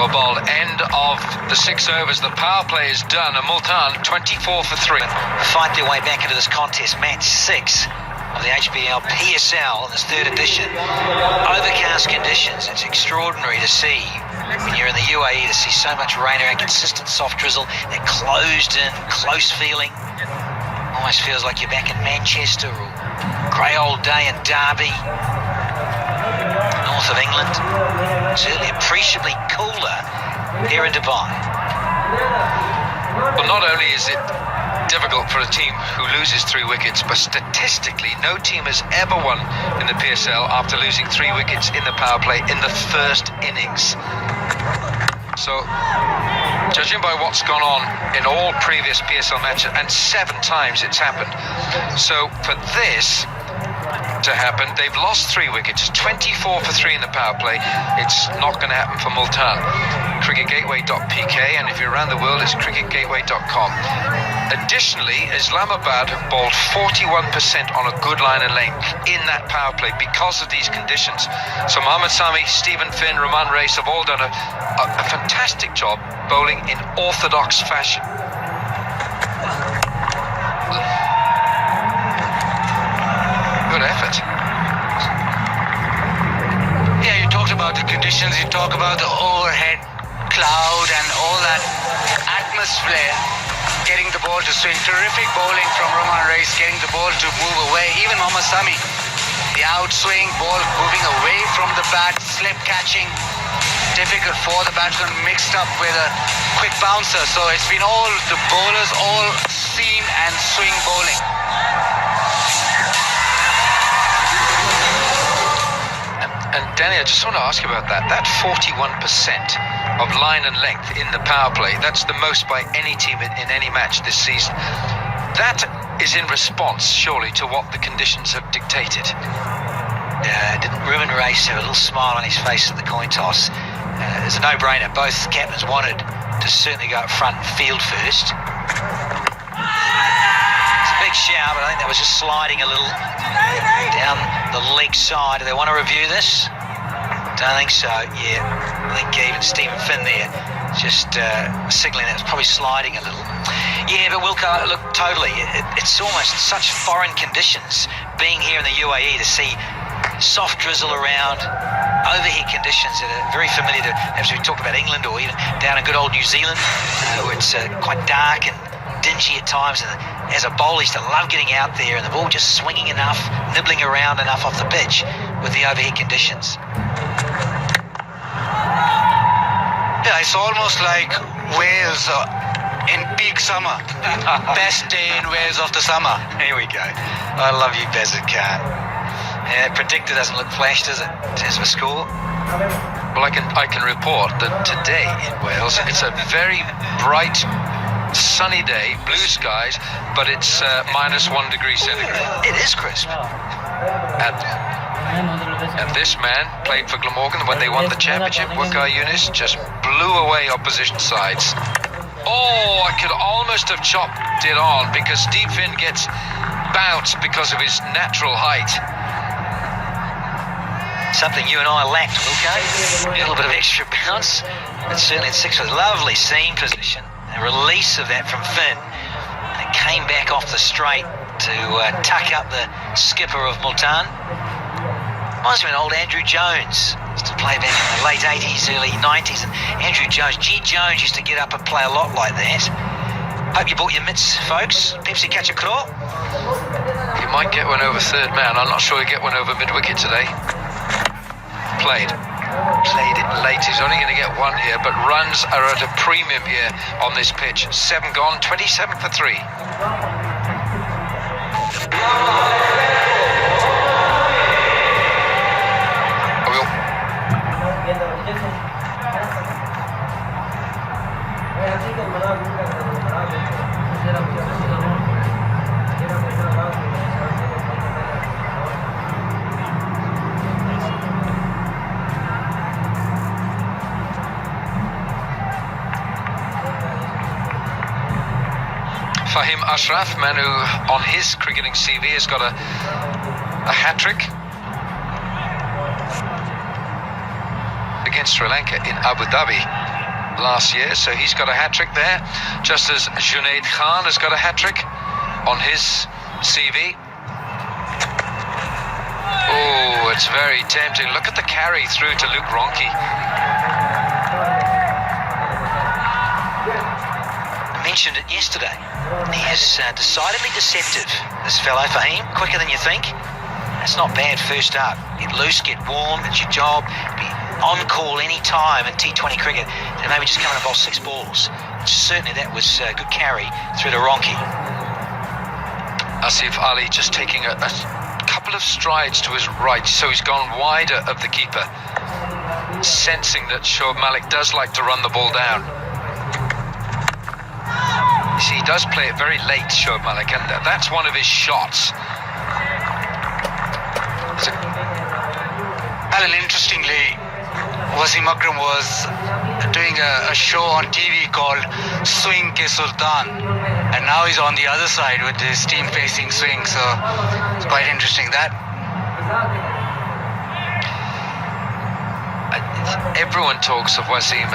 Well, Bold, end of the 6 overs. The power play is done, and Multan 24 for 3. Fight their way back into this contest, match 6 of the HBL PSL in this 3rd edition. Overcast conditions. It's extraordinary to see when you're in the UAE to see so much rain around, consistent soft drizzle, that closed in, close feeling. Almost feels like you're back in Manchester or grey old day in Derby, north of England. Certainly appreciably cooler here in Dubai. Well, not only is it difficult for a team who loses 3 wickets, but statistically no team has ever won in the PSL after losing 3 wickets in the power play in the first innings. So, judging by what's gone on in all previous PSL matches, and 7 times it's happened, so for this to happen, they've lost 3 wickets, 24 for 3 in the power play. It's not going to happen for Multan. cricketgateway.pk, and if you're around the world, it's cricketgateway.com. Additionally, Islamabad have bowled 41% on a good line and length in that power play because of these conditions. So Mohammad Sami, Stephen Finn, Rahman Race have all done a fantastic job bowling in orthodox fashion. Good effort. Yeah, you talked about the conditions, you talk about the overhead cloud and all that atmosphere, getting the ball to swing. Terrific bowling from Rahman Race, getting the ball to move away. Even Mohammad Sami, the outswing, ball moving away from the bat, slip catching, difficult for the batsman, mixed up with a quick bouncer. So it's been all the bowlers, all seam and swing bowling. And Danny, I just want to ask you about that. That 41% of line and length in the power play, that's the most by any team in any match this season. That is in response, surely, to what the conditions have dictated. Didn't Rahman Race have a little smile on his face at the coin toss? It's a no-brainer. Both captains wanted to certainly go up front and field first. It's a big shout, but I think that was just sliding a little down the leg side. Do they want to review this? Don't think so. Yeah, I think even Stephen Finn there just signalling that it's probably sliding a little. Yeah, but Wilco, look, totally. It's almost such foreign conditions being here in the UAE to see soft drizzle around, overhead conditions that are very familiar to, as we talked about England or even down in good old New Zealand, where it's quite dark and dingy at times. And as a bowler, used to love getting out there and the ball just swinging enough, nibbling around enough off the pitch with the overhead conditions. Yeah, it's almost like Wales in peak summer. Best day in Wales of the summer. Here we go. I love you, Bazard Khan. Yeah, predictor doesn't look flash, does it, in terms of a score? Well, I can report that today in Wales, it's a very bright, sunny day, blue skies, but it's -1 degree centigrade. It is crisp. And this man played for Glamorgan when they won the championship. Waqar Younis just blew away opposition sides. Oh, I could almost have chopped it on because Steve Finn gets bounced because of his natural height. Something you and I lacked, Wilco. A little bit of extra bounce. And certainly at 6 with lovely seam position. A release of that from Finn. And it came back off the straight to tuck up the skipper of Multan. Reminds me of old Andrew Jones. Used to play back in the late 80s, early 90s. And Andrew Jones, G. Jones used to get up and play a lot like that. Hope you bought your mitts, folks. Pepsi catch a claw. You might get one over third man. I'm not sure you get one over mid-wicket today. Played it late. He's only going to get 1 here, but runs are at a premium here on this pitch. 7 gone, 27 for 3. Fahim Ashraf, man who on his cricketing CV has got a hat-trick against Sri Lanka in Abu Dhabi. last year, so he's got a hat-trick there, just as Junaid Khan has got a hat-trick on his CV. Oh, it's very tempting. Look at the carry through to Luke Ronke. I mentioned it yesterday. He is decidedly deceptive, this fellow, Fahim. Quicker than you think. That's not bad first up. Get loose, get warm, it's your job. Be on call any time in T20 cricket. And maybe just come and bowl 6 balls. Certainly that was a good carry through to Ronke. Asif Ali just taking a couple of strides to his right, so he's gone wider of the keeper, sensing that Shoaib Malik does like to run the ball down. You see, he does play it very late, Shoaib Malik, and that's one of his shots. Alan, interestingly, Wasim Akram was doing a show on TV called Swing Ke Sultan, and now he's on the other side with his team facing swing, so it's quite interesting that. Everyone talks of Wasim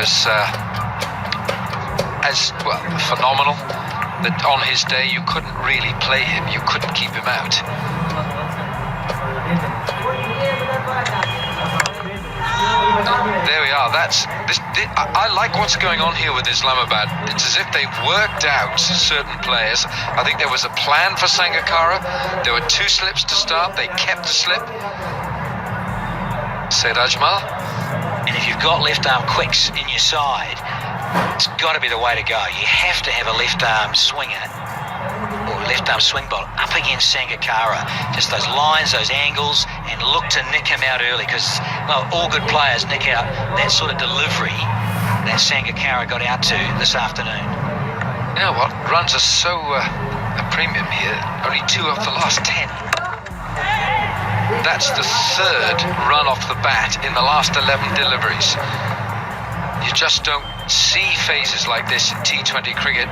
as well, phenomenal, that on his day you couldn't really play him, you couldn't keep him out. There we are. I like what's going on here with Islamabad. It's as if they've worked out certain players. I think there was a plan for Sangakkara. There were 2 slips to start. They kept the slip. Said Ajmal. And if you've got left arm quicks in your side, it's got to be the way to go. You have to have a left arm swinger or left arm swing ball up against Sangakkara. Just those lines, those angles, and look to nick him out early, because, well, all good players nick out that sort of delivery that Sangakkara got out to this afternoon. You know what? Runs are so a premium here. Only 2 off the last 10. That's the 3rd run off the bat in the last 11 deliveries. You just don't see phases like this in T20 cricket.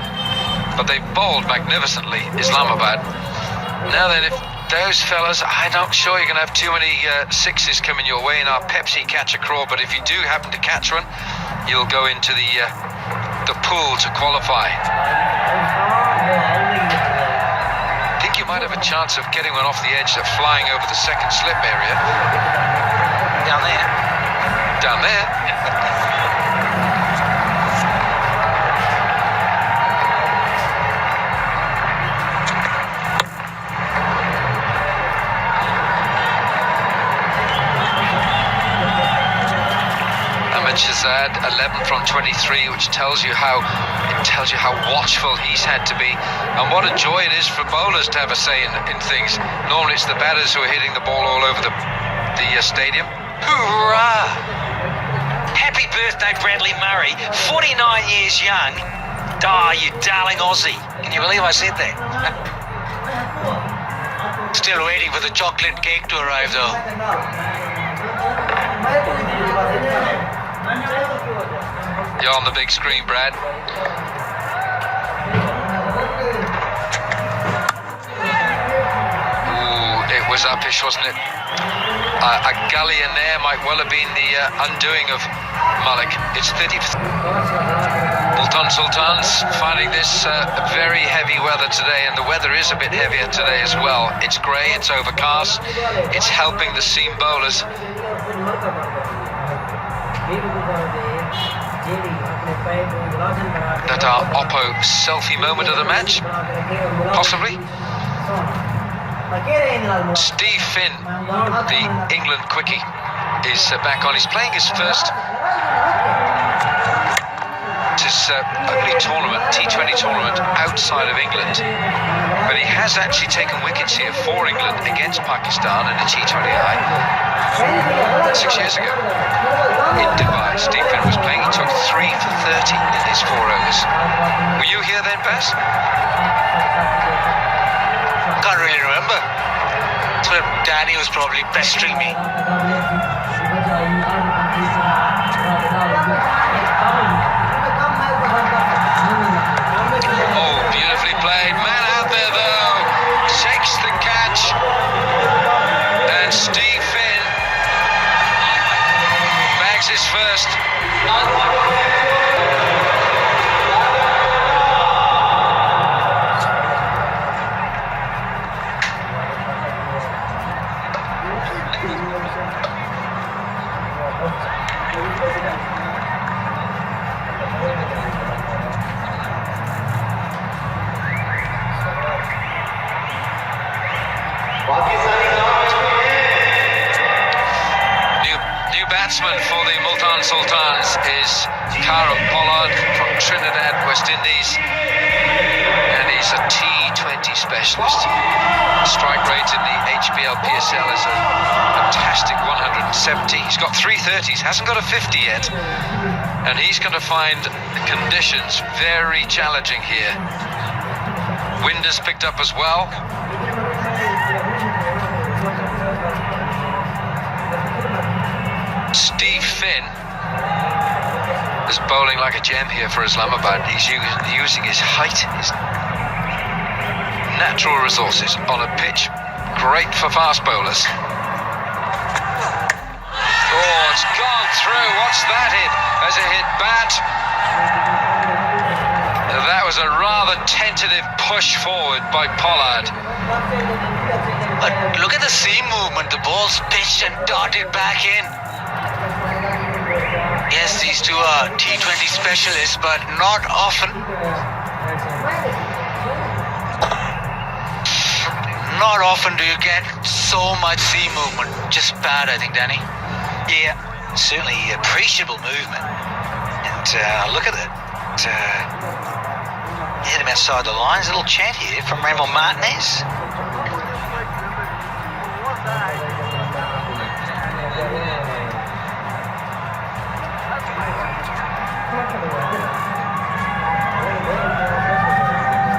But they bowled magnificently, Islamabad. Now then, if those fellas, I'm not sure you're going to have too many 6s coming your way in our Pepsi catch a craw, but if you do happen to catch one, you'll go into the pool to qualify. I think you might have a chance of getting one off the edge, of flying over the second slip area. Down there. Down there. Shazad 11 from 23, which tells you how watchful he's had to be, and what a joy it is for bowlers to have a say in things. Normally it's the batters who are hitting the ball all over the stadium. Hoorah! Happy birthday, Bradley Murray, 49 years young. Ah, you darling Aussie. Can you believe I said that? Still waiting for the chocolate cake to arrive, though. You're on the big screen, Brad. Ooh, it was uppish, wasn't it? A gully in there might well have been the undoing of Malik. It's 30. Multan Sultans finding this very heavy weather today, and the weather is a bit heavier today as well. It's grey, it's overcast, it's helping the seam bowlers. That our Oppo selfie moment of the match, possibly. Steve Finn, the England quickie, is back on. He's playing his first only tournament, T20 tournament outside of England, but he has actually taken wickets here for England against Pakistan in a T20I 6 years ago in Dubai. Steve Finn was playing. He took 3 for 30 in his 4 overs. Were you here then, Baz? Can't really remember. So Danny was probably pestering me. Oh, beautifully played. Man out there, though. Takes the catch. And Steve Finn bags his first. batsman for the Multan Sultans is Karam Pollard from Trinidad, West Indies. And he's a T20 specialist. Strike rate in the HBL PSL is a fantastic 170. He's got 330s, hasn't got a 50 yet. And he's going to find the conditions very challenging here. Wind has picked up as well. Steve Finn is bowling like a gem here for Islamabad. He's using his height, his natural resources on a pitch great for fast bowlers. Oh, it's gone through. What's that hit? Has it hit bat? That was a rather tentative push forward by Pollard. But look at the seam movement. The ball's pitched and darted back in. Yes, these two are T20 specialists, but not often. Not often do you get so much seam movement. Just bad, I think, Danny. Yeah, certainly appreciable movement. And look at it. Hit him outside the lines. A little chant here from Ramon Martinez.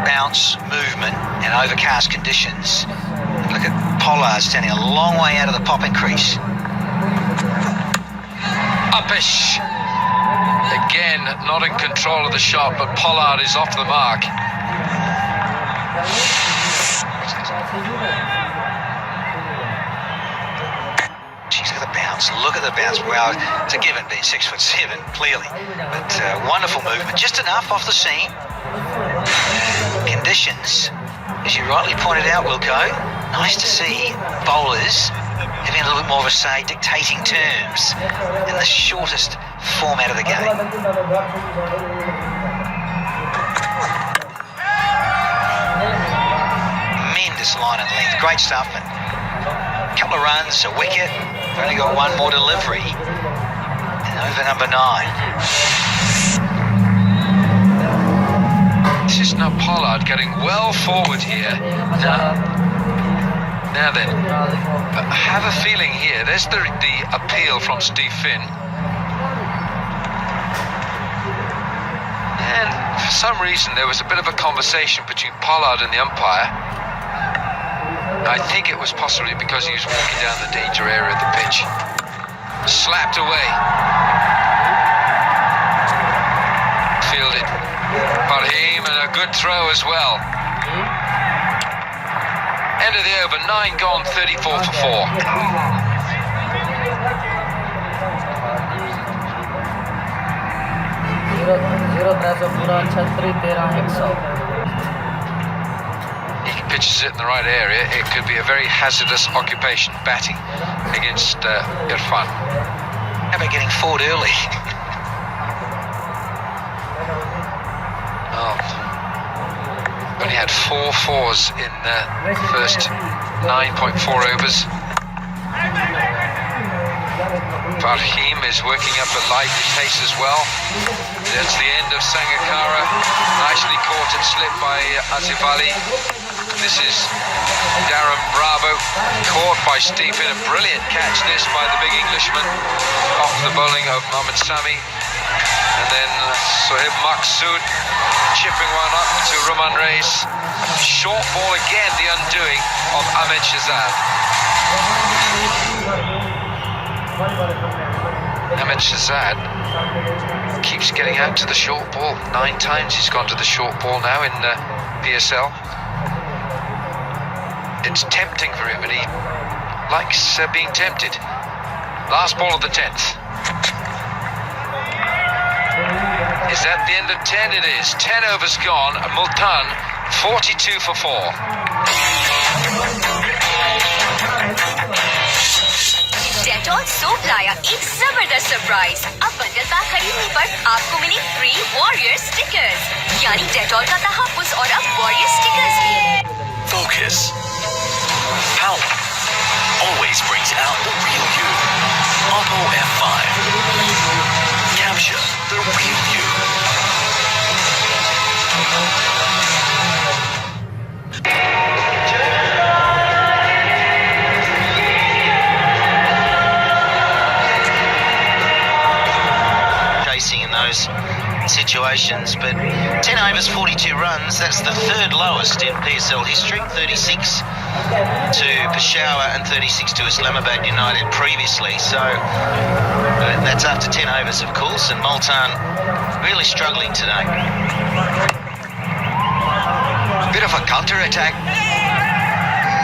Bounce, movement, and overcast conditions. Look at Pollard standing a long way out of the popping crease. Uppish. Again, not in control of the shot, but Pollard is off the mark. Jeez, look at the bounce. Look at the bounce. Well, it's a given being 6'7", clearly. But wonderful movement. Just enough off the seam. Conditions, as you rightly pointed out, Wilco, nice to see bowlers having a little bit more of a say, dictating terms in the shortest format of the game. Tremendous line and length, great stuff, and a couple of runs, a wicket. We've only got one more delivery, and over number 9. This is now Pollard getting well forward here. Now then, I have a feeling here, there's the appeal from Steve Finn. And for some reason there was a bit of a conversation between Pollard and the umpire. I think it was possibly because he was walking down the danger area of the pitch. Slapped away. Fielded. Parhim, and a good throw as well. End of the over, 9 gone, 34 for 4. He pitches it in the right area. It could be a very hazardous occupation, batting against Irfan. How about getting forward early? Only had 4 fours in the first 9.4 overs. Farhim is working up a lively pace as well. That's the end of Sangakkara. Nicely caught and slipped by Asif Ali. This is Darren Bravo, caught by Steve Finn. A brilliant catch this by the big Englishman off the bowling of Mohammad Sami. And then Sohaib Maqsood chipping one up to Roman Reis. Short ball again, the undoing of Ahmed Shahzad. Ahmed Shahzad keeps getting out to the short ball. 9 times he's gone to the short ball now in PSL. It's tempting for him, and he likes being tempted. Last ball of the 10th. Is that the end of 10? It is. 10 overs gone. Multan, 42 for 4. Dettol soap लाया एक जबरदस्त surprise. अब bundle pack खरीदने पर आपको मिले free warrior stickers, यानी Dettol का तहफ्फुज़ और अब वॉरियर स्टिकर्स भी। Focus. Power always brings out the real you. Oppo F5. celebrations, but 10 overs, 42 runs, that's the third lowest in PSL history, 36 to Peshawar and 36 to Islamabad United previously. So that's after 10 overs, of course, and Multan really struggling today. Bit of a counter-attack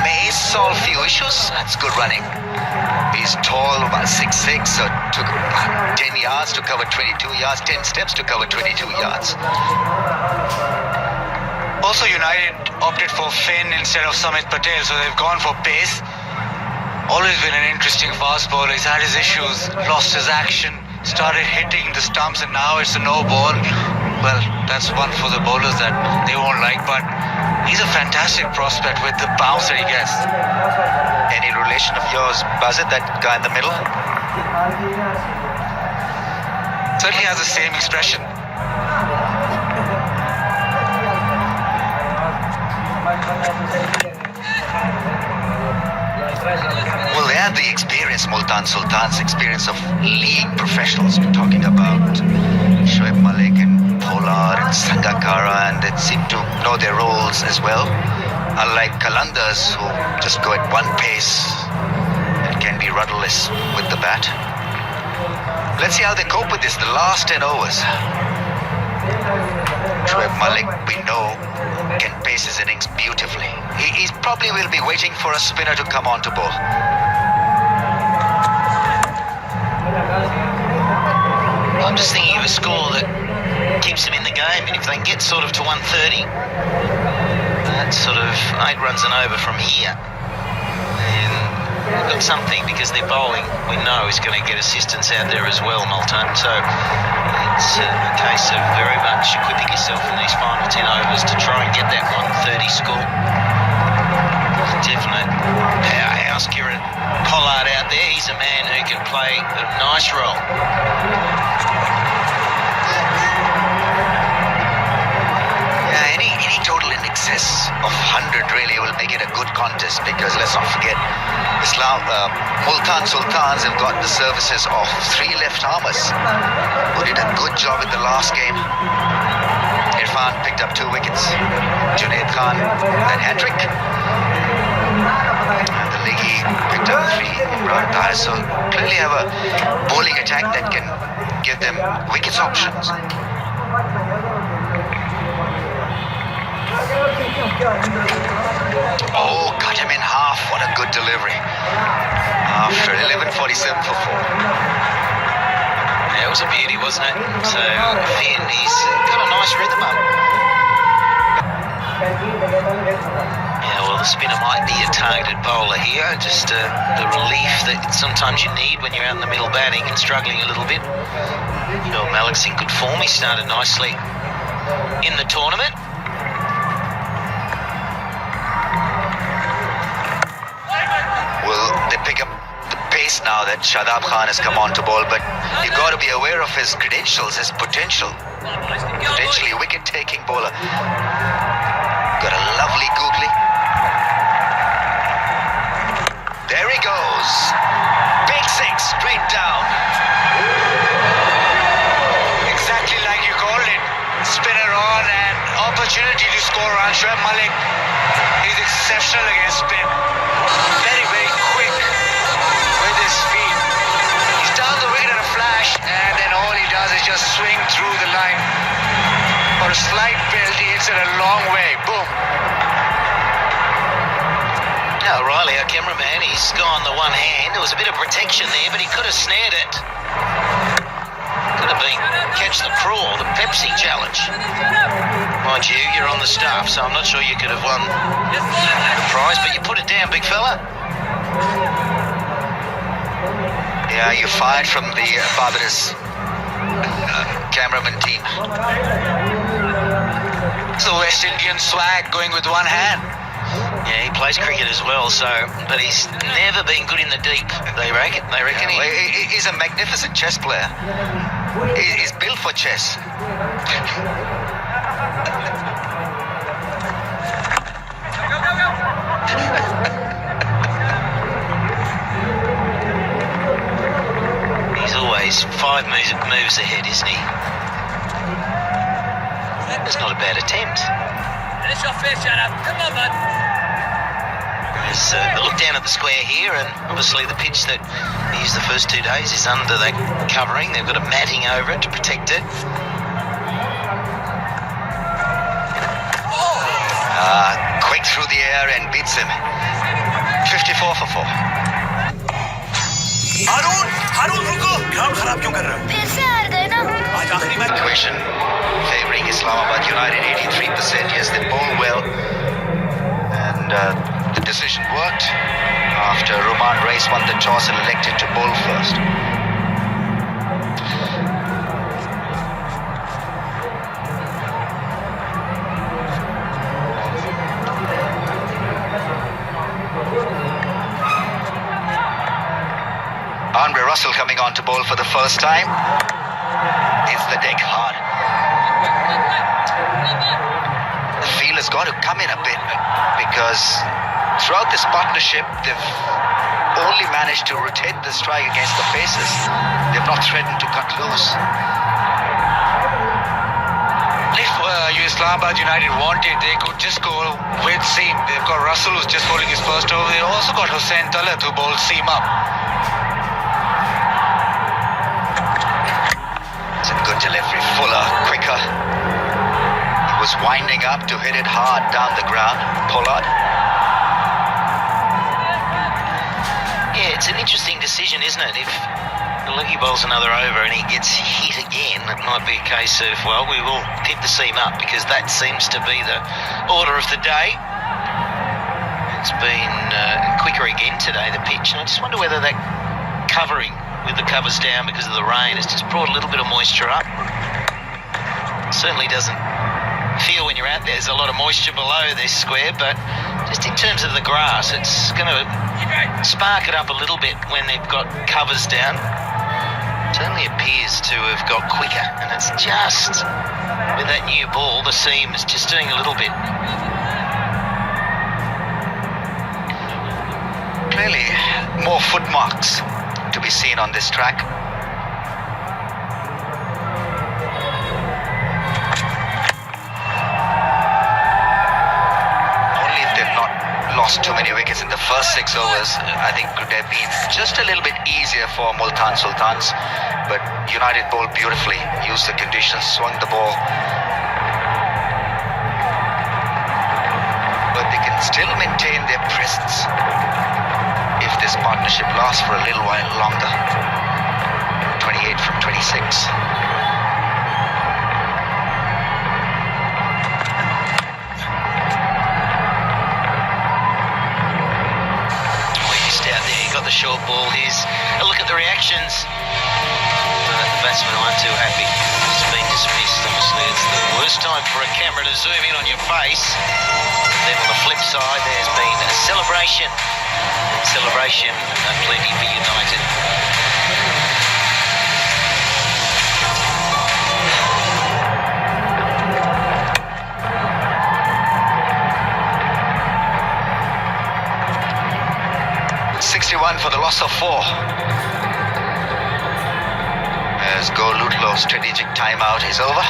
may solve few issues. That's good running. He's tall, about 6'6", so took 10 yards to cover 22 yards, 10 steps to cover 22 yards. Also, United opted for Finn instead of Samit Patel, so they've gone for pace. Always been an interesting fast bowler. He's had his issues, lost his action, started hitting the stumps, and now it's a no ball. Well, that's one for the bowlers that they won't like, but he's a fantastic prospect with the bounce that he gets. Any relation of yours, Buzzard, that guy in the middle? Certainly has the same expression. Well, they have the experience, Multan Sultans, experience of league professionals. We're talking about Shoaib Malik and Polar and Sangakkara, and they seem to know their roles as well. Unlike Qalandars, who just go at one pace and can be rudderless with the bat. Let's see how they cope with this, the last 10 overs. Shoaib Malik, we know, can pace his innings beautifully. He probably will be waiting for a spinner to come on to bowl. I'm just thinking of a score that keeps them in the game, and if they can get sort of to 130, that's sort of 8 runs and over from here, then they've got something, because their bowling, we know, is going to get assistance out there as well, Multan. So it's a case of very much equipping yourself in these final 10 overs to try and get that 130 score. Definite powerhouse, Kieran Pollard out there. He's a man who can play a nice role. Yeah, any total in excess of 100 really will make it a good contest, because let's not forget, Multan Sultans have got the services of 3 left-armers who did a good job in the last game. Irfan picked up 2 wickets. Junaid Khan had hat-trick. And the Liggy picked up 3. Imran Tahir. So clearly have a bowling attack that can give them wickets options. Oh, cut him in half. What a good delivery. After 11:47 for 4. Yeah, it was a beauty, wasn't it? So Finn, he's got a nice rhythm up. Yeah, well, the spinner might be a targeted bowler here. Just the relief that sometimes you need when you're out in the middle batting and struggling a little bit. Bill Malik's in good form. He started nicely in the tournament. Well, they pick up the pace now that Shadab Khan has come on to bowl, but you've got to be aware of his credentials, his potential. Potentially a wicket-taking bowler. Got a lovely googly. There he goes. Big 6, straight down. Exactly like you called it. Spinner on and opportunity to score on. Shoaib Malik is exceptional against spin. Very, very quick with his feet. He's down the wicket at a flash, and then all he does is just swing through the line. For a slight build, he hits it a long way. Boom. Now, Riley, our cameraman, he's gone the one hand. There was a bit of protection there, but he could have snared it. Could have been catch the crawl, the Pepsi challenge. Mind you, you're on the staff, so I'm not sure you could have won the prize, but you put it down, big fella. Yeah, you fired from the Barbados cameraman team. It's the West Indian swag going with one hand. Yeah, he plays cricket as well, so, but he's never been good in the deep, they reckon. He's a magnificent chess player. He's built for chess. He's always 5 moves ahead, isn't he? was not a bad attempt. Finish your face, shut up. Come on, man. There's a look down at the square here, and obviously the pitch that we used the first 2 days is under that covering. They've got a matting over it to protect it. Quick through the air and beats him. 54 for 4. हारून रुको ground खराब क्यों कर रहे हो फिर से हार गए ना आज आखिरी match Equation favouring Islamabad United 83%. Yes, they bowl well. And the decision worked after Roman Reis won the toss and elected to bowl first. Andre Russell coming on to bowl for the first time. Hits the deck hard. The field has got to come in a bit because throughout this partnership, they've only managed to rotate the strike against the paces. They've not threatened to cut loose. If Islamabad United wanted, they could just go with seam. They've got Russell who's just bowling his first over. They also got Hussain Talat who bowled seam up. It's a good delivery. Fuller, quicker. He was winding up to hit it hard down the ground. Pollard. Yeah, it's an interesting decision, isn't it? If Lucky bowls another over and he gets hit again, it might be a case of, well, we will hit the seam up because that seems to be the order of the day. It's been quicker again today, the pitch, and I just wonder whether that covering with the covers down because of the rain has just brought a little bit of moisture up. Certainly doesn't feel when you're out there there's a lot of moisture below this square, but just in terms of the grass, it's going to spark it up a little bit when they've got covers down. Certainly appears to have got quicker, and it's just with that new ball, the seam is just doing a little bit. Clearly, more foot marks to be seen on this track. Only if they've not lost too many wickets in the first 6 overs, I think could have been just a little bit easier for Multan Sultans. But United bowled beautifully, used the conditions, swung the ball. But they can still maintain their presence if this partnership lasts for a little while longer. 28 from 26. Just out there, you got the short ball. Here's a look at the reactions. The batsmen aren't too happy. It's been dismissed. Obviously, it's the worst time for a camera to zoom in on your face. Then on the flip side, there's been a celebration. Celebration, plenty for United. .61 for the loss of 4. As Go Ludlow's strategic timeout is over.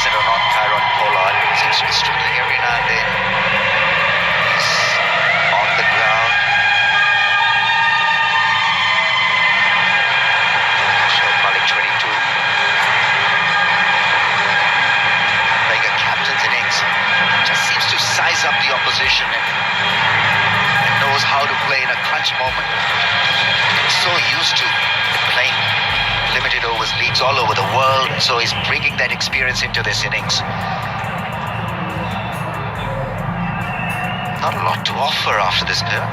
Or not, Tyrone Pollard seems to be struggling every now and then. He's on the ground. Shoaib Malik 22. Playing a captain's innings. Just seems to size up the opposition and knows how to play in a crunch moment. He's so used to playing limited overs leagues all over the world, so he's bringing that experience into this innings. Not a lot to offer after this pair.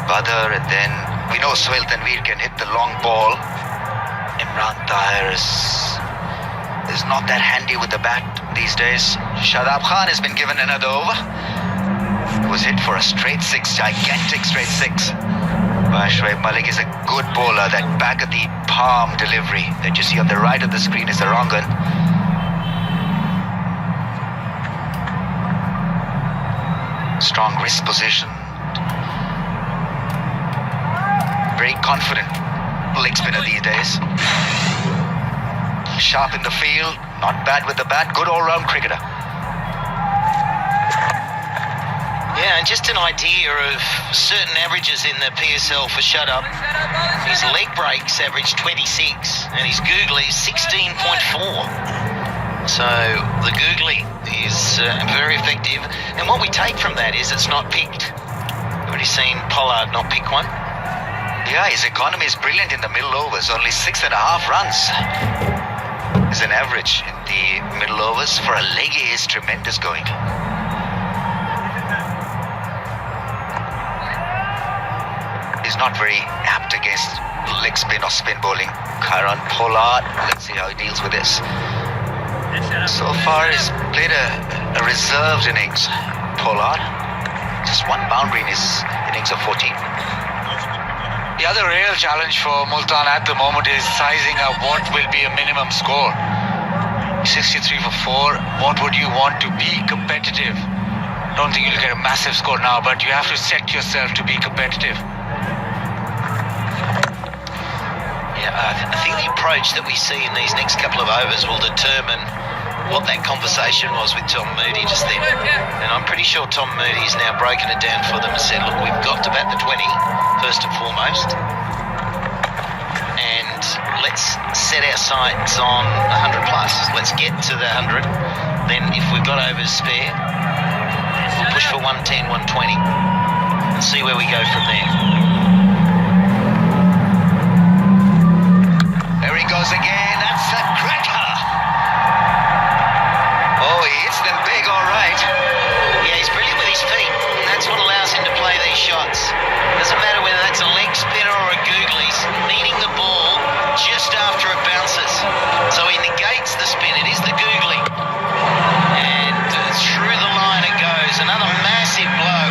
Badr, and then we know Sohail Tanveer can hit the long ball. Imran Tahir is not that handy with the bat these days. Shadab Khan has been given another over. He was hit for a straight 6, gigantic straight 6. Shoaib Malik is a good bowler. That back of the palm delivery that you see on the right of the screen is the wrong one. Strong wrist position. Very confident leg spinner these days. Sharp in the field, not bad with the bat, good all-round cricketer. Yeah, and just an idea of certain averages in the PSL for shut-up. His leg breaks average 26 and his googly is 16.4. So the googly is very effective. And what we take from that is it's not picked. Already seen Pollard not pick one. Yeah, his economy is brilliant in the middle overs, only 6.5 runs is an average in the middle overs. For a leggy, is tremendous going. He's not very apt against leg spin or spin bowling. Kieron Pollard, let's see how he deals with this. So far he's played a reserved innings. Pollard, just one boundary in his innings of 14. The other real challenge for Multan at the moment is sizing up what will be a minimum score. 63 for 4. What would you want to be competitive? Don't think you'll get a massive score now, but you have to set yourself to be competitive. I think the approach that we see in these next couple of overs will determine what that conversation was with Tom Moody just then. And I'm pretty sure Tom Moody has now broken it down for them and said, look, we've got to bat the 20 first and foremost. And let's set our sights on 100 plus. Let's get to the 100. Then if we've got overs spare, we'll push for 110, 120 and see where we go from there. There he goes again, that's a cracker! Oh, he hits them big, all right. Yeah, he's brilliant with his feet, and that's what allows him to play these shots. Doesn't matter whether that's a leg spinner or a googly, he's needing the ball just after it bounces. So he negates the spin, it is the googly. And through the line it goes, another massive blow.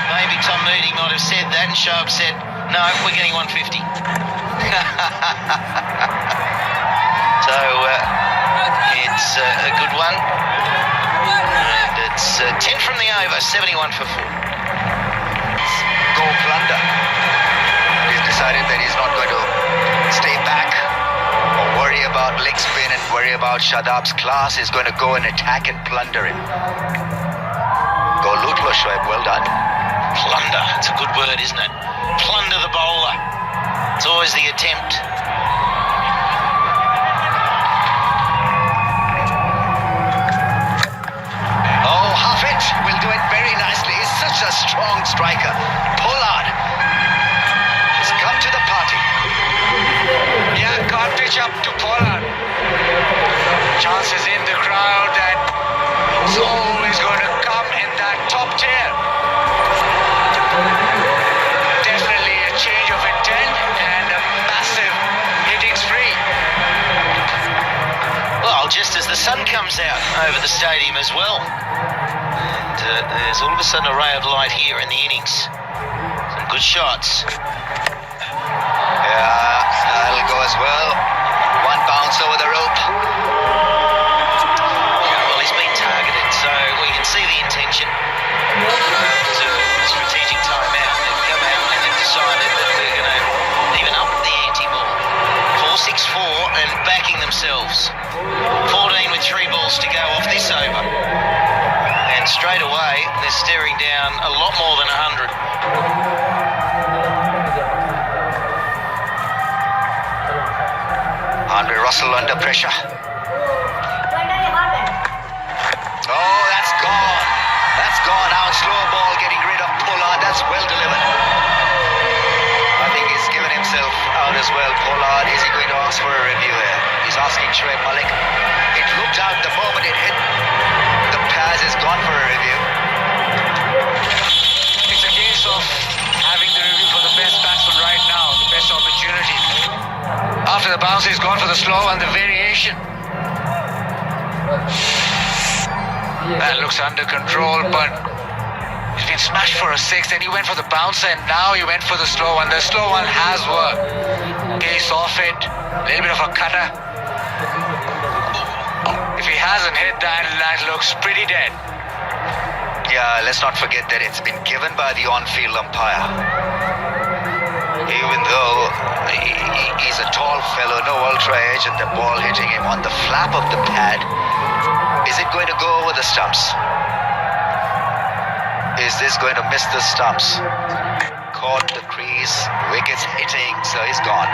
Maybe Tom Moody might have said that, and Shoaib said, no, we're getting 150. So it's a good one, and it's 10 from the over, 71 for 4. Go plunder. He's decided that he's not going to stay back or worry about leg spin and worry about Shadab's class. He's going to go and attack and plunder him. Go Lutlo, Shoaib, well done. Plunder, it's a good word, isn't it? Plunder the bowler. It's always the attempt. Oh, half it. Will do it very nicely. He's such a strong striker. Pollard has come to the party. Yeah, can't pitch up to Pollard. Chances in the crowd that it's always going to come in that top tier. Definitely a change of intent and a massive hitting spree. Well, just as the sun comes out over the stadium as well. And there's all of a sudden a ray of light here in the innings. Some good shots. Yeah, that'll go as well. One bounce over the rope. Well, he's been targeted, so we can see the intention. It's a strategic timeout. They've come out and they've decided that they're going to even up the ante more. 4-6-4 and backing themselves. 14 with 3 balls to go off this over. And straight away, they're staring down a lot more than 100. Andre Russell under pressure. Oh, that's gone. That's gone out. Slow ball getting rid of Pollard. That's well delivered. I think he's given himself out as well. Pollard, is he going to ask for a review here? He's asking Shoaib Malik. It looked out the moment it hit. The pass is gone for a review. It's a case of having the review for the best batsman right now, the best opportunity. After the bounce, he's gone for the slow and the variation. That looks under control, but he's been smashed for a 6, and he went for the bouncer, and now he went for the slow one. The slow one has worked. Pace off it, a little bit of a cutter. If he hasn't hit that, that looks pretty dead. Yeah, let's not forget that it's been given by the on-field umpire. Even though he's a tall fellow, no ultra edge, and the ball hitting him on the flap of the pad. Is it going to go over the stumps? Is this going to miss the stumps? Caught the crease, wickets hitting, so he's gone.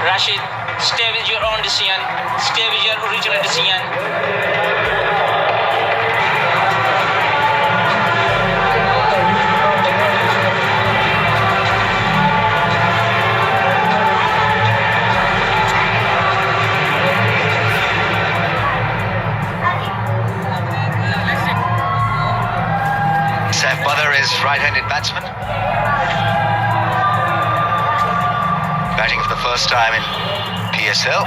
Rashid, stay with your own decision. Stay with your original decision. Right-handed batsman, batting for the first time in PSL.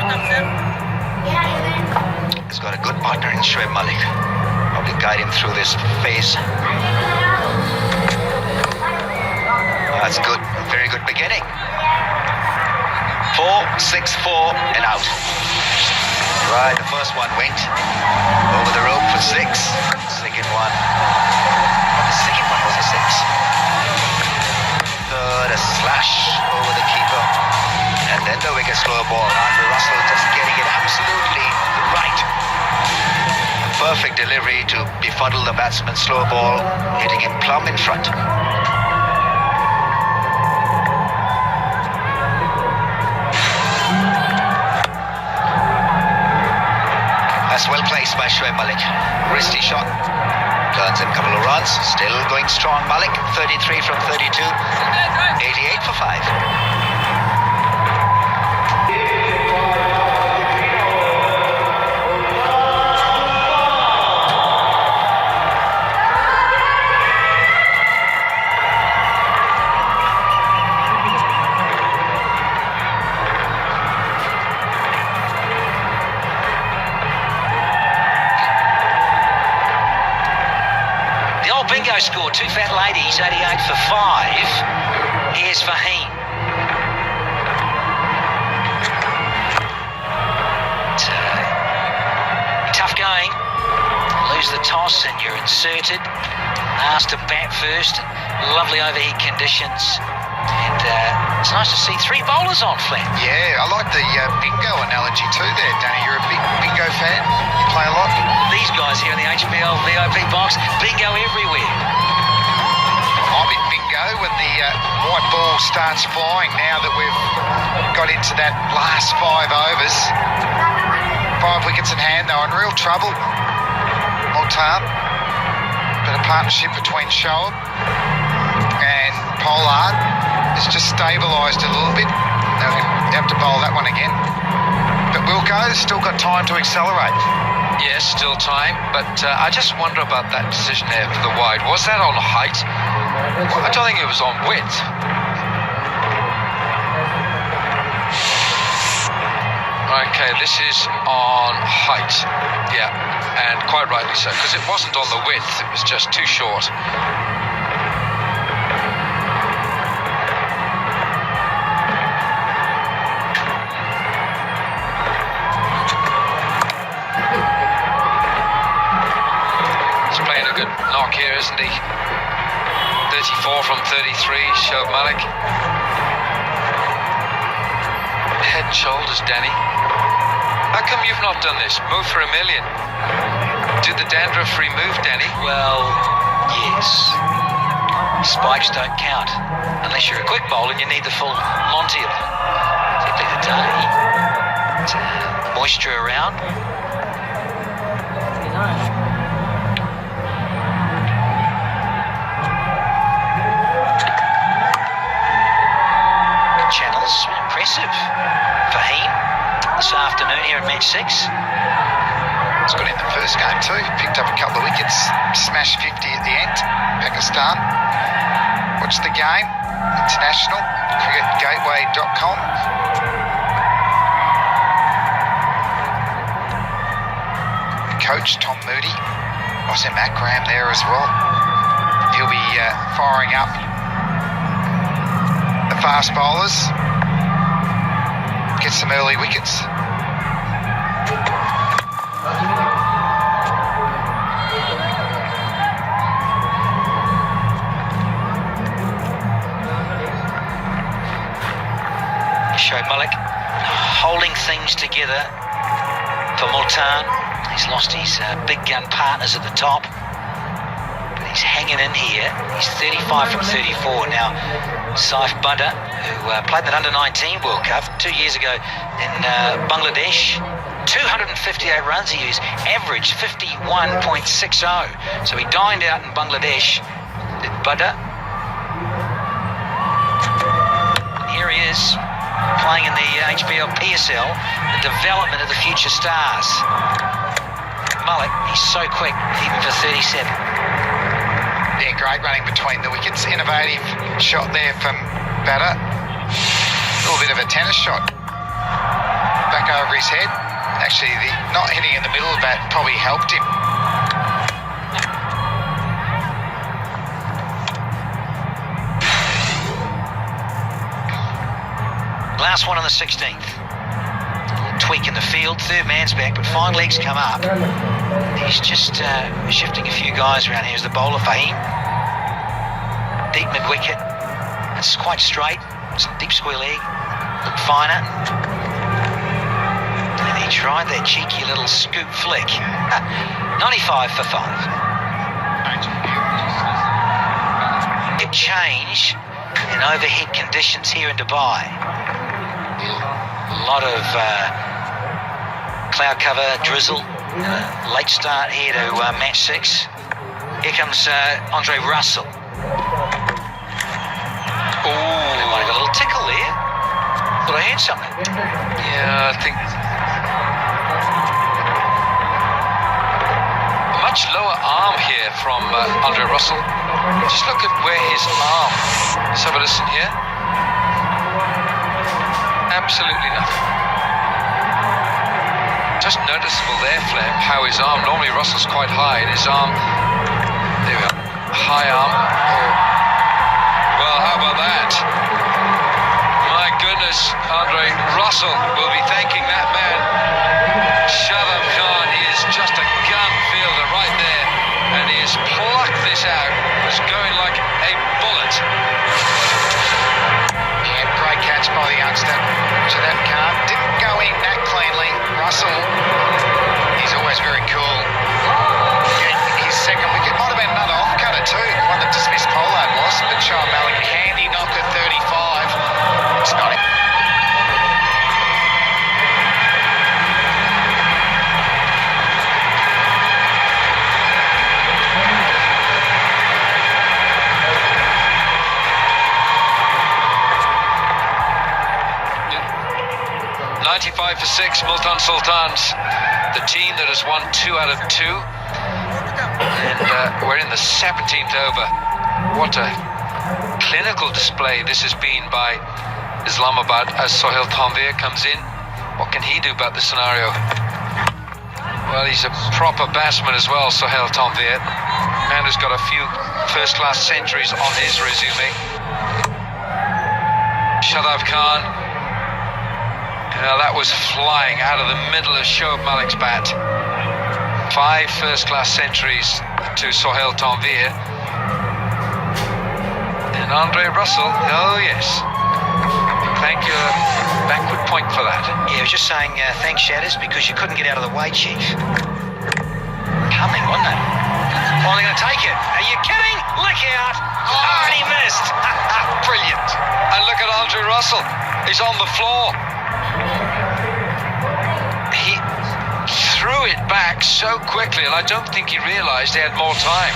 He's got a good partner in Shoaib Malik. Probably guide him through this phase. That's good, very good beginning. 4, 6, 4 and out. Right, the first one went over the rope for 6. Second one. The second one was a 6. Third, a slash over the keeper. And then the wicket slower ball. Andrew Russell just getting it absolutely right. A perfect delivery to befuddle the batsman. Slower ball hitting him plumb in front. That's well placed by Shoaib Malik. Wristy shot. Turns in a couple of runs. Still going strong, Malik. 33 from 32. 88 for 5. Bingo scored 2 fat ladies, 88 for 5. Here's Fahim. Tough going. Lose the toss and you're inserted. Asked to bat first. Lovely overheat conditions. And it's nice to see 3 bowlers on flat. Yeah, I like the bingo analogy too there, Danny. You're a big bingo fan. You play a lot. These guys here in the HBL VIP box, bingo everywhere. I'm in bingo when the white ball starts flying now that we've got into that last 5 overs. 5 wickets in hand, though, in real trouble. Multan. Bit of partnership between Shoaib and Pollard. It's just stabilised a little bit. They'll have to bowl that one again. But Wilco's still got time to accelerate. Yes, still time, but I just wonder about that decision there for the wide. Was that on height? I don't think it was on width. Okay, this is on height. Yeah, and quite rightly so, because it wasn't on the width, it was just too short. Knock here, isn't he? 34 from 33, Shoaib Malik. Head and shoulders, Danny. How come you've not done this? Move for $1 million. Did the dandruff remove, Danny? Well, yes. Spikes don't count unless you're a quick bowler and you need the full Monty of them. Simply today, moisture around. Channels, impressive. Fahim, this afternoon here at match 6. It's good in the first game too. Picked up a couple of wickets, smashed 50 at the end. Pakistan. Watch the game. International. cricketgateway.com. Coach Tom Moody. Wasim Akram there as well. He'll be firing up the fast bowlers, get some early wickets. things together for Multan. He's lost his big gun partners at the top. But he's hanging in here. He's 35 from 34 now. Saif Buddha, who played that Under-19 World Cup 2 years ago in Bangladesh. 258 runs he used, average 51.60. So he dined out in Bangladesh, did Buddha. Here he is, playing in the HBL PSL, the development of the future stars. Mullet, he's so quick, even for 37. Yeah, great running between the wickets. Innovative shot there from Batter. A little bit of a tennis shot. Back over his head. Actually, not hitting in the middle of that probably helped him. Last one on the 16th. Tweak in the field, third man's back, but fine legs come up. He's just shifting a few guys around here as the bowler, Fahim. Deep mid-wicket. It's quite straight. It's a deep square leg. Look finer. And he tried that cheeky little scoop flick. 95 for 5. Big change in overhead conditions here in Dubai. A lot of cloud cover, drizzle. Late start here to match 6. Here comes Andre Russell. Oh, might have got a little tickle there. Thought I heard something. Yeah, I think a much lower arm here from Andre Russell. Just look at where his arm. Let's have a listen here. Absolutely nothing. Just noticeable there, Flem, how his arm, normally Russell's quite high, and his arm, there we go, high arm. Well, how about that? My goodness, Andre Russell will be thanking that man. Shadab Khan, he is just a gun fielder right there, and he has plucked this out. It's going like a bullet. Yeah, great catch by the youngster. Shadab Khan didn't go in that cleanly. Russell, he's always very cool. Yeah, his second wicket might have been another off-cutter too. The one that dismissed Pollard was, but Shoaib Malik, handy knock at 35. It's not it. $95 for 6, Multan Sultans, the team that has won 2 out of 2. And we're in the 17th over. What a clinical display this has been by Islamabad as Sohail Tanvir comes in. What can he do about the scenario? Well, he's a proper batsman as well, Sohail Tanvir. Man who's got a few first-class centuries on his resume. Shadab Khan. Now that was flying out of the middle of Shoaib Malik's bat. 5 first-class centuries to Sohail Tanvir. And Andre Russell, oh yes. Thank you, backward point for that. Yeah, I was just saying thanks, Shatters, because you couldn't get out of the way, Chief. Coming, wasn't it? Oh, they're going to take it. Are you kidding? Look out. Oh, and he missed. Brilliant. And look at Andre Russell. He's on the floor. He threw it back so quickly, and I don't think he realised he had more time.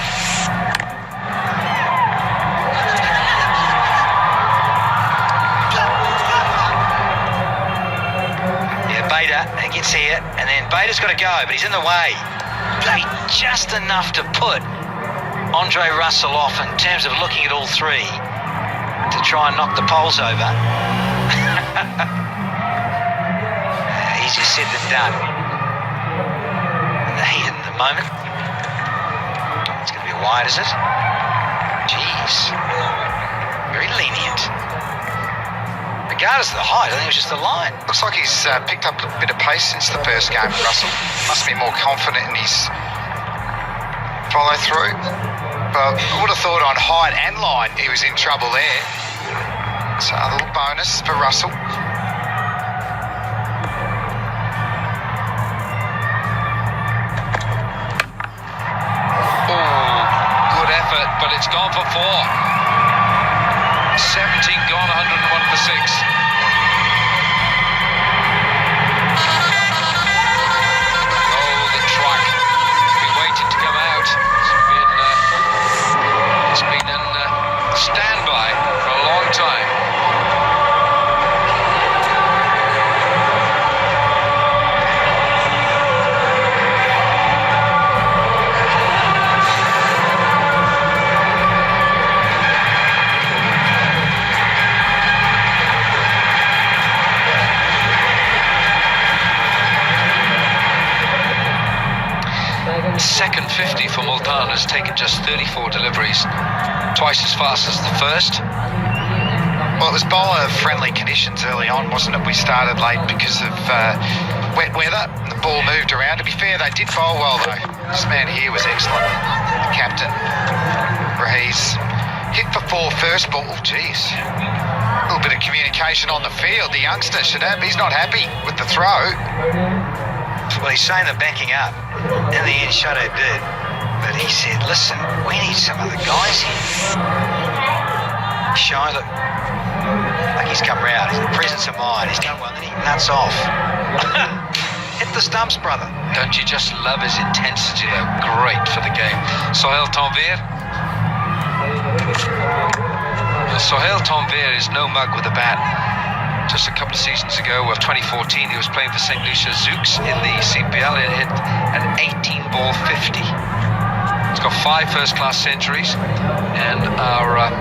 Yeah, Bader gets here, and then Bader's got to go, but he's in the way. Maybe just enough to put Andre Russell off in terms of looking at all 3 to try and knock the poles over. Easier said than done. In the heat in the moment. It's going to be wide, is it? Jeez. Very lenient. Regardless of the height, I think it was just the line. Looks like he's picked up a bit of pace since the first game, Russell. Must be more confident in his follow-through. But I would have thought on height and line he was in trouble there. So a little bonus for Russell. It's gone for 4. 17 gone, 101 for 6. Oh, the truck. It's been waiting to come out. It's been in standby for a long time. Second 50 for Multan has taken just 34 deliveries, twice as fast as the first. Well, it was bowler-friendly conditions early on, wasn't it? We started late because of wet weather. The ball moved around. To be fair, they did bowl well, though. This man here was excellent. The captain, Rahees, hit for 4 first ball. Geez. A little bit of communication on the field. The youngster should have. He's not happy with the throw. Well, he's saying they're backing up. In the end, Shadow did. But he said, listen, we need some other guys here. Shy, look, like he's come round. His presence of mind. He's done well, then he nuts off. Hit the stumps, brother. Don't you just love his intensity, though? Great for the game. Sohail Tanvir. Well, Sohail Tanvir is no mug with a bat. Just a couple of seasons ago, of 2014, he was playing for St. Lucia Zouks in the CPL and hit an 18-ball 50. He's got 5 first-class centuries, and our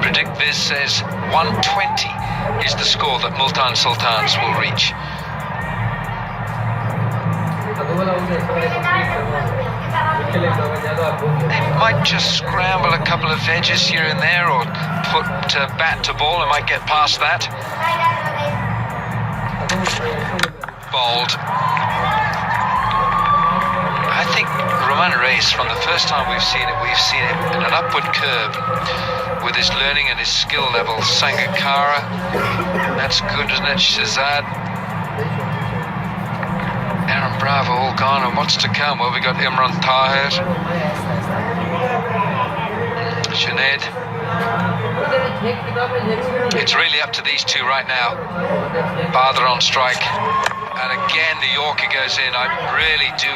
Predict Viz says 120 is the score that Multan Sultans will reach. They might just scramble a couple of edges here and there, or put bat to ball and might get past that. Bowled. I think Roman Reis, from the first time we've seen it in an upward curve with his learning and his skill level. Sangakkara, that's good, isn't it? Shazad, Aaron Bravo all gone, and what's to come? Well, we got Imran Tahir, Junaid. It's really up to these two right now. Badr on strike, and again the Yorker goes in. I really do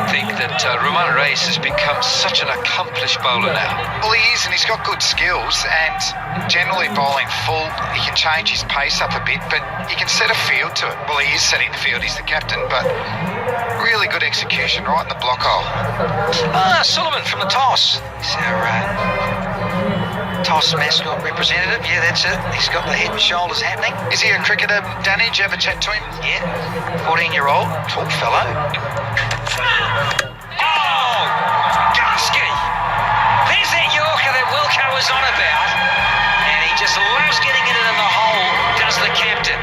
think that Roman Reis has become such an accomplished bowler now. Well, he is, and he's got good skills, and generally bowling full, he can change his pace up a bit, but he can set a field to it. Well, he is setting the field, he's the captain, but really good execution right in the block hole. Sullivan from the toss. He's our toss mascot representative. Yeah, that's it. He's got the head and shoulders happening. Is he a cricketer, Danny? Did you ever chat to him? Yeah, 14-year-old, tall fellow. Oh, Gunsky! There's that Yorker that Wilco was on about, and he just loves getting it in the hole, does the captain.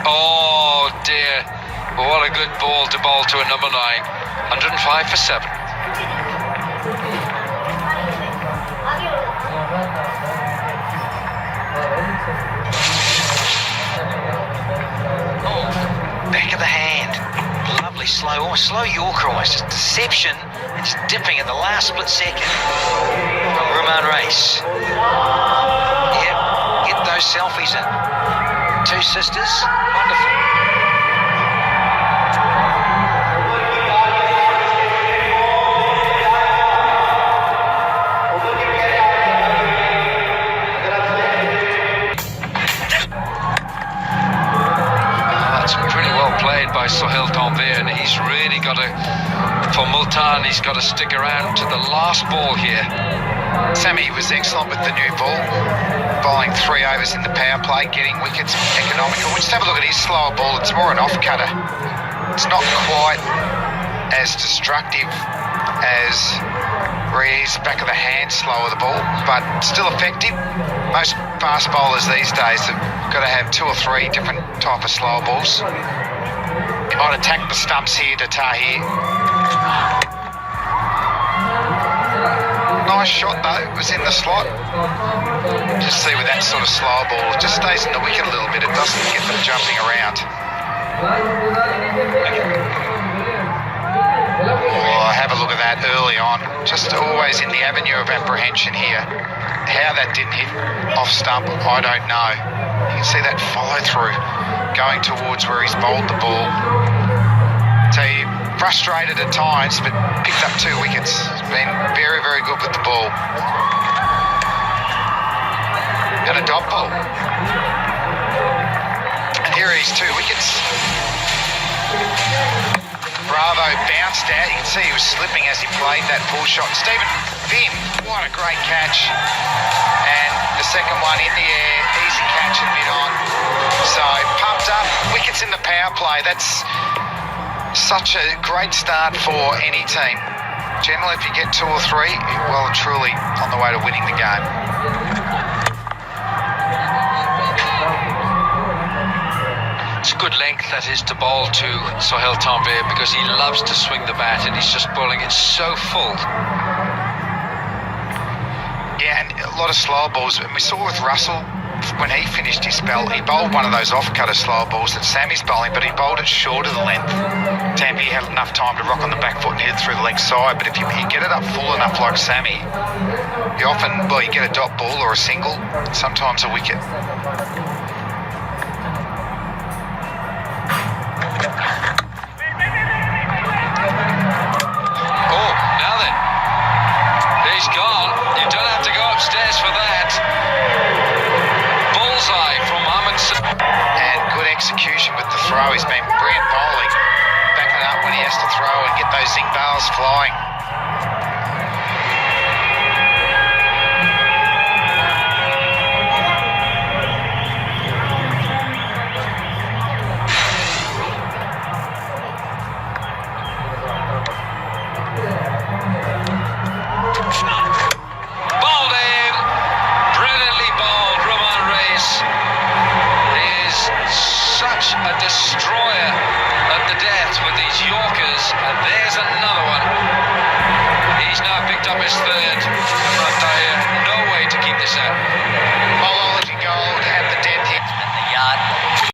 Oh dear, what a good ball to bowl to a number 9. 105 for 7. Oh, back of the hand. Lovely slow, almost slow Yorker, almost just deception, and just dipping at the last split second from Roman Reis. Yep, get those selfies in. 2 sisters, wonderful. That's pretty well played. by Sohail Tanvir, and he's really got to, for Multan, he's got to stick around to the last ball here. Sammy was excellent with the new ball, bowling 3 overs in the power play, getting wickets economical. We'll just have a look at his slower ball. It's more an off-cutter. It's not quite as destructive as Ree's back of the hand slower the ball, but still effective. Most fast bowlers these days have got to have 2 or 3 different type of slower balls. He might attack the stumps here to Tahir. Nice shot though, it was in the slot. Just see with that sort of slower ball, it just stays in the wicket a little bit, it doesn't get them jumping around. Oh, have a look at that early on. Just always in the avenue of apprehension here. How that didn't hit off stump, I don't know. You can see that follow through going towards where he's bowled the ball. So he frustrated at times, but picked up 2 wickets. He's been very, very good with the ball. And a dot ball. And here are his 2 wickets. Bravo bounced out. You can see he was slipping as he played that pull shot. Stephen Vim, what a great catch. And the second one in the air, easy catch and mid on. So pumped up, wickets in the power play. That's such a great start for any team. Generally, if you get 2 or 3, you're well and truly on the way to winning the game. It's good length that is to bowl to Sohail Tanvir, because he loves to swing the bat and he's just bowling it so full. Yeah, and a lot of slower balls. And we saw with Russell, when he finished his spell, he bowled one of those off-cutter slower balls that Sammy's bowling, but he bowled it short of the length. Tanvir had enough time to rock on the back foot and hit it through the leg side, but if you get it up full enough like Sammy, you often, well, you get a dot ball or a single, sometimes a wicket. He's gone. You don't have to go upstairs for that. Bullseye from Multan Sultans. And good execution with the throw. He's been brilliant bowling. Backing up when he has to throw and get those zinc bales flying. A destroyer at the death with these Yorkers, and there's a